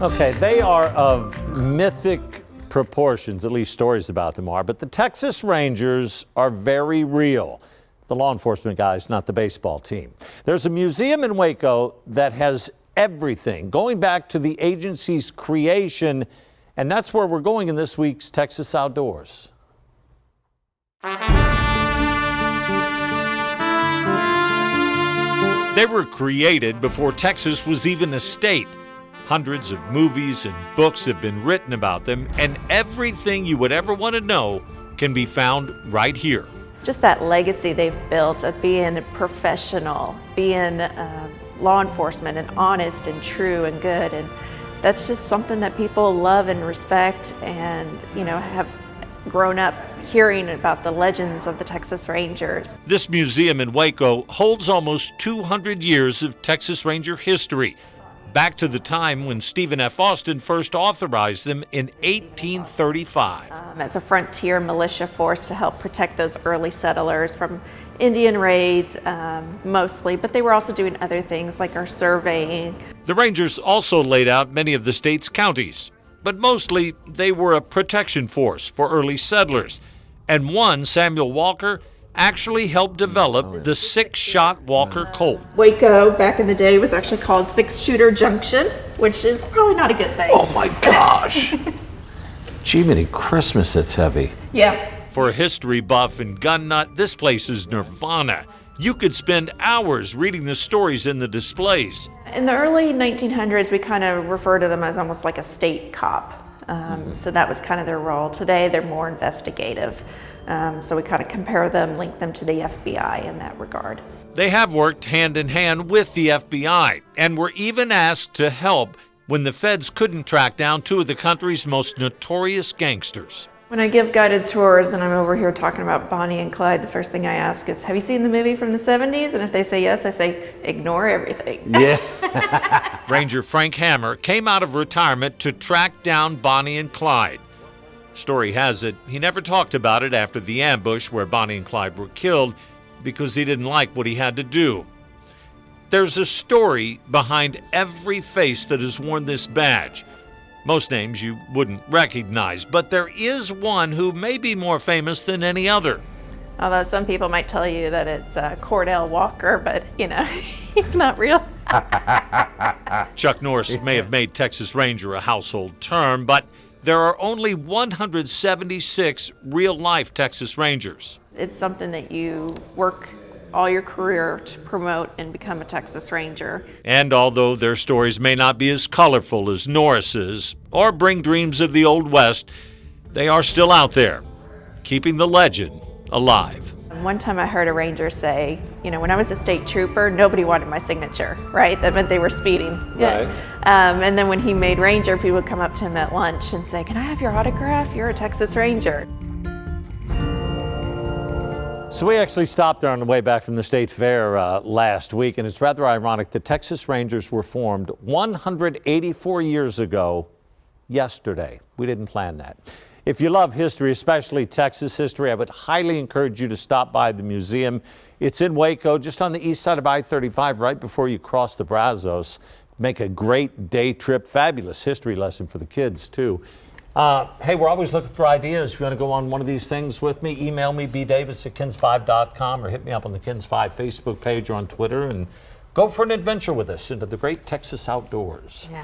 Okay, they are of mythic proportions, at least stories about them are, but the Texas Rangers are very real. The law enforcement guys, not the baseball team. There's a museum in Waco that has everything, going back to the agency's creation, and that's where we're going in this week's Texas Outdoors. They were created before Texas was even a state. Hundreds of movies and books have been written about them, and everything you would ever want to know can be found right here. Just that legacy they've built of being professional, being law enforcement and honest and true and good, and that's just something that people love and respect, and have grown up hearing about the legends of the Texas Rangers. This museum in Waco holds almost 200 years of Texas Ranger history, back to the time when Stephen F. Austin first authorized them in 1835. As a frontier militia force to help protect those early settlers from Indian raids mostly, but they were also doing other things like our surveying. The Rangers also laid out many of the state's counties, but mostly they were a protection force for early settlers. And one, Samuel Walker, actually helped develop the six-shot Walker Colt. Waco back in the day was actually called Six-Shooter Junction, which is probably not a good thing. Oh my gosh! Gee, many Christmas, it's heavy. Yeah. For a history buff and gun nut, this place is nirvana. You could spend hours reading the stories in the displays. In the early 1900s, we kind of refer to them as almost like a state cop. So that was kind of their role. Today, they're more investigative. So we kind of compare them, link them to the FBI in that regard. They have worked hand in hand with the FBI and were even asked to help when the feds couldn't track down two of the country's most notorious gangsters. When I give guided tours and I'm over here talking about Bonnie and Clyde, the first thing I ask is, have you seen the movie from the 70s? And if they say yes, I say, ignore everything. Yeah. Ranger Frank Hammer came out of retirement to track down Bonnie and Clyde. Story has it, he never talked about it after the ambush where Bonnie and Clyde were killed because he didn't like what he had to do. There's a story behind every face that has worn this badge. Most names you wouldn't recognize, but there is one who may be more famous than any other. Although some people might tell you that it's Cordell Walker, but he's not real. Chuck Norris may have made Texas Ranger a household term, but there are only 176 real-life Texas Rangers. It's something that you work all your career to promote and become a Texas Ranger. And although their stories may not be as colorful as Norris's or bring dreams of the Old West, they are still out there, keeping the legend alive. One time I heard a ranger say, when I was a state trooper, nobody wanted my signature, right? That meant they were speeding. Right. And then when he made ranger, people would come up to him at lunch and say, can I have your autograph? You're a Texas Ranger. So we actually stopped there on the way back from the state fair last week, and it's rather ironic. The Texas Rangers were formed 184 years ago yesterday. We didn't plan that. If you love history, especially Texas history, I would highly encourage you to stop by the museum. It's in Waco, just on the east side of I-35, right before you cross the Brazos. Make a great day trip, fabulous history lesson for the kids, too. Hey, we're always looking for ideas. If you want to go on one of these things with me, email me, bdavis@kins5.com, or hit me up on the Kins5 Facebook page or on Twitter, and go for an adventure with us into the great Texas outdoors. Yeah.